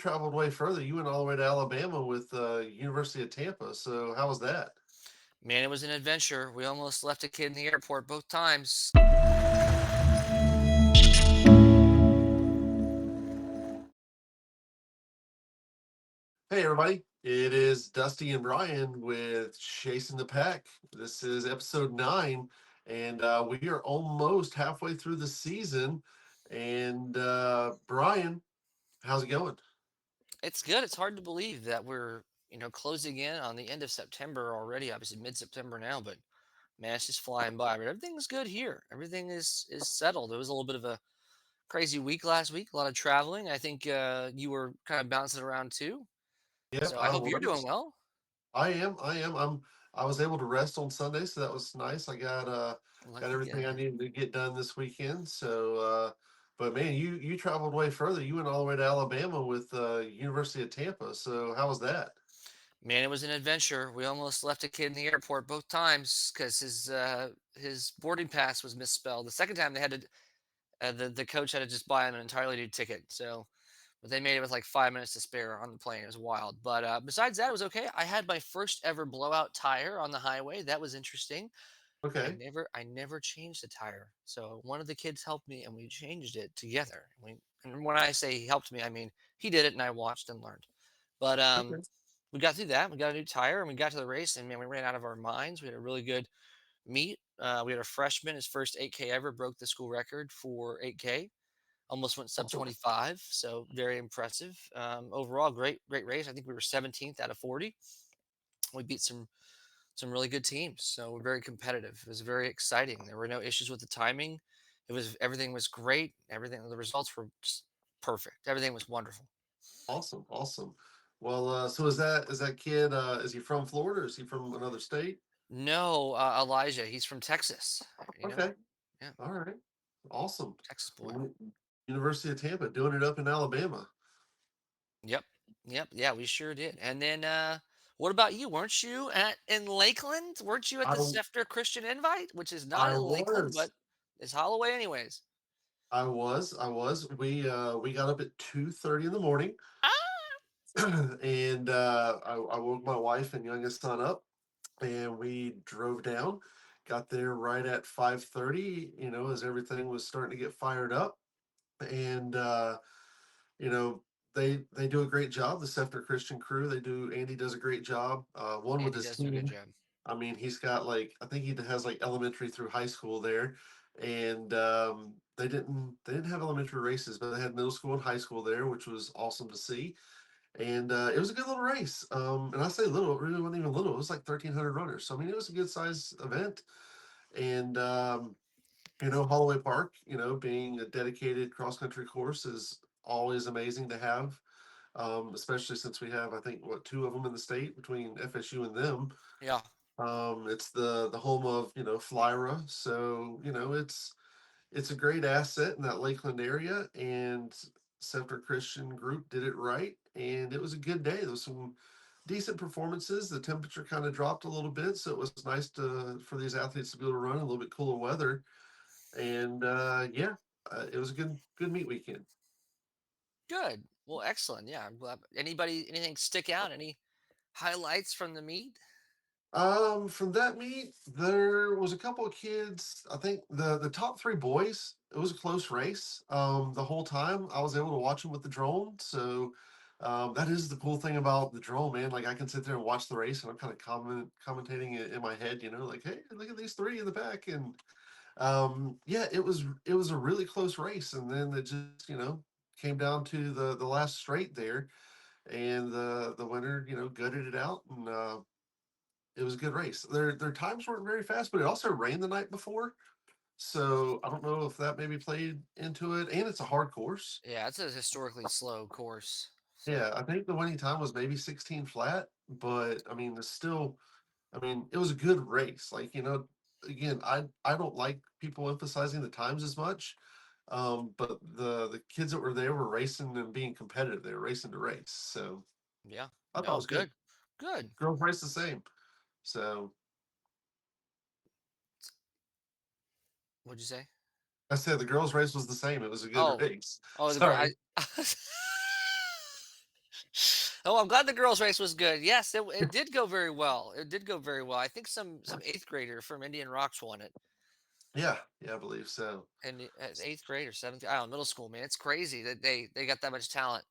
traveled way further. You went all the way to Alabama with University of Tampa. So how was that? Man, it was an adventure. We almost left a kid in the airport both times. Hey everybody, it is Dusty and Bryan with Chasing the Pack. This is episode 9, and we are almost halfway through the season. And Bryan, how's it going? It's good. It's hard to believe that we're, closing in on the end of September already. Obviously mid-September now, but man, it's just flying by. But everything's good here. Everything is settled. It was a little bit of a crazy week last week, a lot of traveling. I think you were kind of bouncing around too. Yep, So I I hope you're doing was. well. I am. I was able to rest on Sunday, so that was nice. I got Lucky everything I guy. needed to get done this weekend. But man, you traveled way further. You went all the way to Alabama with University of Tampa. So how was that? Man, it was an adventure. We almost left a kid in the airport both times because his boarding pass was misspelled. The second time they had to the coach had to just buy him an entirely new ticket. So, but they made it with like 5 minutes to spare on the plane. It was wild. But besides that, it was okay. I had my first ever blowout tire on the highway. That was interesting. I Okay. never I never changed the tire. So one of the kids helped me and we changed it together. And when I say he helped me, I mean he did it and I watched and learned. But Okay. we got through that. We got a new tire and we got to the race and man, we ran out of our minds. We had a really good meet. We had a freshman, his first 8K ever, broke the school record for 8K. Almost went sub Awesome. 25, so very impressive. Overall, great race. I think we were 17th out of 40. We beat some really good teams, so we're very competitive. It was very exciting. There were no issues with the timing. Everything was great. Everything the results were just perfect. Everything was wonderful. Awesome. Awesome. Well, so is that kid? Is he from Florida or is he from another state? No, Elijah, he's from Texas. Okay. Yeah, All right. Awesome. Texas boy. Uni- University of Tampa doing it up in Alabama. Yep. Yep. Yeah, we sure did. And then what about you? Weren't you at in Lakeland? Weren't you at I the Seffner Christian Invite, which is not I in Lakeland, but was. is Holloway anyways? I was. We got up at 2:30 in the morning, Ah! and I woke my wife and youngest son up, and we drove down. Got there right at 5:30. As everything was starting to get fired up, and you know they do a great job. The Sefter Christian crew. They do. Andy does a great job. One with Andy his does do a good team. job. I mean, he's got like I think he has like elementary through high school there, and they didn't have elementary races, but they had middle school and high school there, which was awesome to see. And it was a good little race. And I say little, it really wasn't even little. It was like 1,300 runners. So I mean, it was a good size event. And Holloway Park, being a dedicated cross country course is always amazing to have. Especially since we have, I think, what two of them in the state between FSU and them. Yeah. It's the home of Flyra, so it's a great asset in that Lakeland area. And Scepter Christian Group did it right, and it was a good day. There was some decent performances. The temperature kind of dropped a little bit, so it was nice to for these athletes to be able to run in a little bit cooler weather. And yeah, it was a good meet weekend. Good. Well, excellent. Yeah. I'm glad. Anything stick out? Any highlights from the meet? From that meet, there was a couple of kids. I think the top three boys. It was a close race. The whole time I was able to watch them with the drone. So, that is the cool thing about the drone, man. Like I can sit there and watch the race, and I'm kind of commentating it in my head. Like, hey, look at these three in the back, and yeah, it was a really close race, and then it just came down to the last straight there, and the winner gutted it out, and it was a good race. Their times weren't very fast, but it also rained the night before. So I don't know if that maybe played into it. And it's a hard course. Yeah, it's a historically slow course. Yeah, So I think the winning time was maybe 16 flat, but I mean, it's still, I mean, it was a good race. Like, again, I don't like people emphasizing the times as much. But the kids that were there were racing and being competitive. They were racing to race. So yeah. I thought it No, was good. good. Good. Girls race the same. So What'd you say? I said the girls race was the same. It was a good Oh. race. Oh, the girl. Sorry. I Oh, I'm glad the girls' race was good. Yes, it did go very well. It did go very well. I think some eighth grader from Indian Rocks won it. Yeah, yeah, I believe so. And eighth grade or seventh, I don't know, middle school, man. It's crazy that they got that much talent.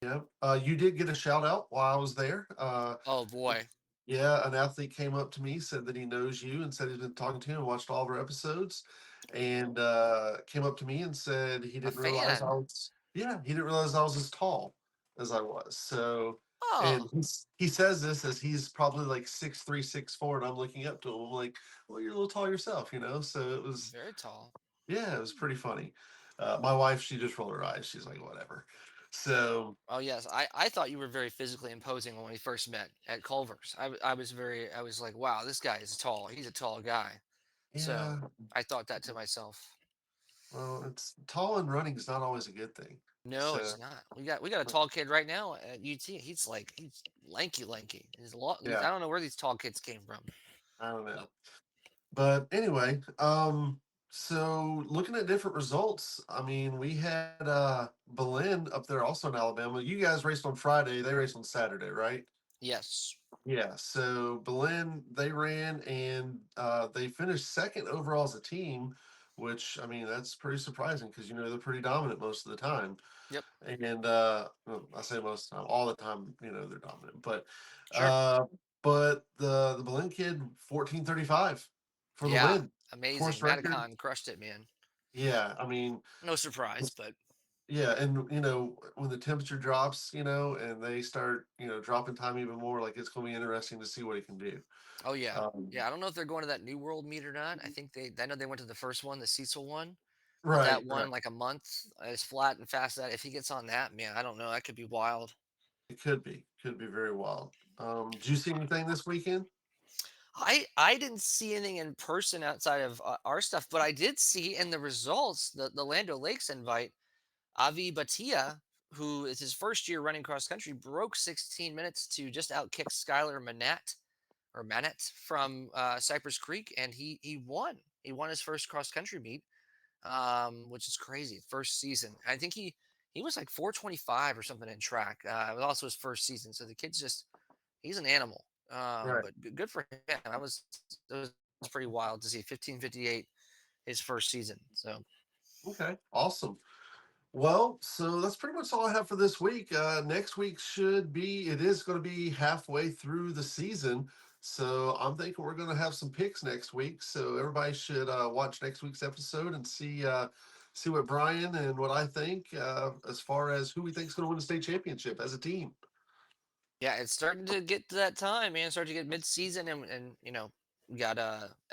Yeah. You did get a shout out while I was there. Oh boy, Yeah, an athlete came up to me, said that he knows you, and said he's been talking to you and watched all of our episodes, and came up to me and said he a didn't realize I fan. was. Yeah, he didn't realize I was as tall as I was. So, and Oh, he says this as he's probably like 6'3", 6'4", and I'm looking up to him. I'm like, well, you're a little tall yourself, you know. So it was, very tall. yeah, it was pretty funny. My wife, she just rolled her eyes. She's like, whatever. So Oh yes, I thought you were very physically imposing when we first met at Culver's. I was very, I was like, wow, this guy is tall. He's a tall guy. So yeah, I thought that to myself. well, it's tall and running is not always a good thing. No, So it's not. We got a tall kid right now at UT. He's lanky, lanky. He's a lot. I yeah, don't know where these tall kids came from. I don't know. But anyway, so looking at different results, I mean, we had Belen up there also in Alabama. You guys raced on Friday, they raced on Saturday, right? Yes. Yeah, so Belen they ran and they finished second overall as a team, which I mean that's pretty surprising because you know they're pretty dominant most of the time. Yep. And well, I say most of the time, all the time, you know, they're dominant. Sure. Uh, but the Belen kid 14:35 for the Yeah. win, course Amazing. record. Matacon crushed it, man. Yeah, I mean, No surprise, but yeah, and you know when the temperature drops, you know, and they start, you know, dropping time even more, like it's going to be interesting to see what he can do. oh yeah. Um, Yeah, I don't know if they're going to that New World meet or not. I think I know they went to the first one, the Cecil one, but that right, right. one like a month as flat and fast as that if he gets on that, man, I don't know. That could be wild. It could be very wild. Did you see anything this weekend? I didn't see anything in person outside of our stuff, but I did see in the results the Lando Lakes invite Avi Batia, who is his first year running cross country, broke 16 minutes to just outkick Skylar Manette from Cypress Creek, and he won. He won his first cross country meet, which is crazy. First season, I think he was like 425 or something in track. It was also his first season, so the kid's just he's an animal. Right. But good for him. It was pretty wild to see 1558 his first season. So Okay. Awesome. Well, so that's pretty much all I have for this week. Next week it is going to be halfway through the season. So I'm thinking we're going to have some picks next week. So everybody should watch next week's episode and see what Brian and what I think as far as who we think is going to win the state championship as a team. yeah, it's starting to get to that time, man. Starting to get mid-season, and we got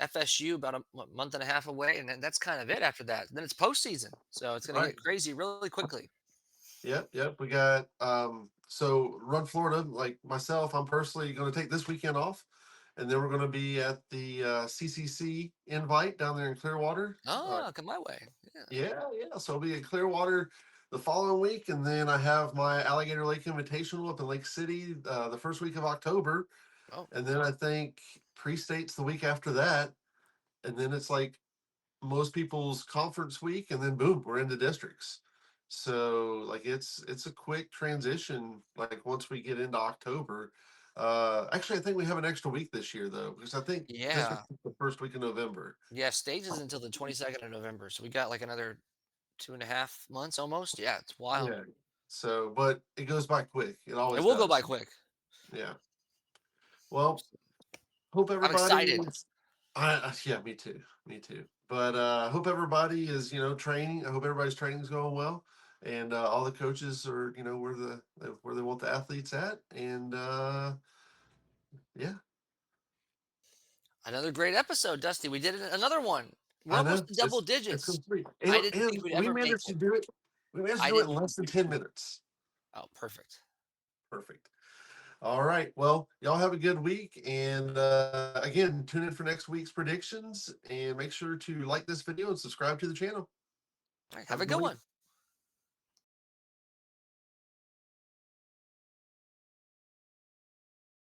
FSU about a month and a half away, and then that's kind of it after that. Then it's postseason, so it's going to Right. get crazy really quickly. Yep, yep. We got so Run Florida, like myself, I'm personally gonna take this weekend off. And then we're gonna be at the CCC invite down there in Clearwater. Oh, come my way. Yeah. Yeah, yeah. So I'll be in Clearwater the following week, and then I have my Alligator Lake Invitational up in Lake City the first week of October. Oh, And then I think pre-state's the week after that. And then it's like most people's conference week, and then boom, we're into districts. So like it's a quick transition. Like once we get into October, actually I think we have an extra week this year though, because I think district yeah. is the first week of November. Yeah, stage is until the 22nd of November, so we got like another 2.5 months almost. Yeah, it's wild. Yeah. So, but it goes by quick. It It always will go by does. quick. Yeah. Well, hope I'm everybody excited. is. Yeah, me too. Me too. But hope everybody is, you know, training. I hope everybody's training is going well, and all the coaches are, you know, where they want the athletes at, and yeah, Another great episode, Dusty. We did another one. We're I almost know in double it's digits. complete, I didn't and think we'd we ever make managed to it. do it. We managed to I do it in didn't. less than 10 minutes. Oh, perfect. Perfect. All right. Well, y'all have a good week. And again, tune in for next week's predictions and make sure to like this video and subscribe to the channel. All right, Have have a a good good week. one.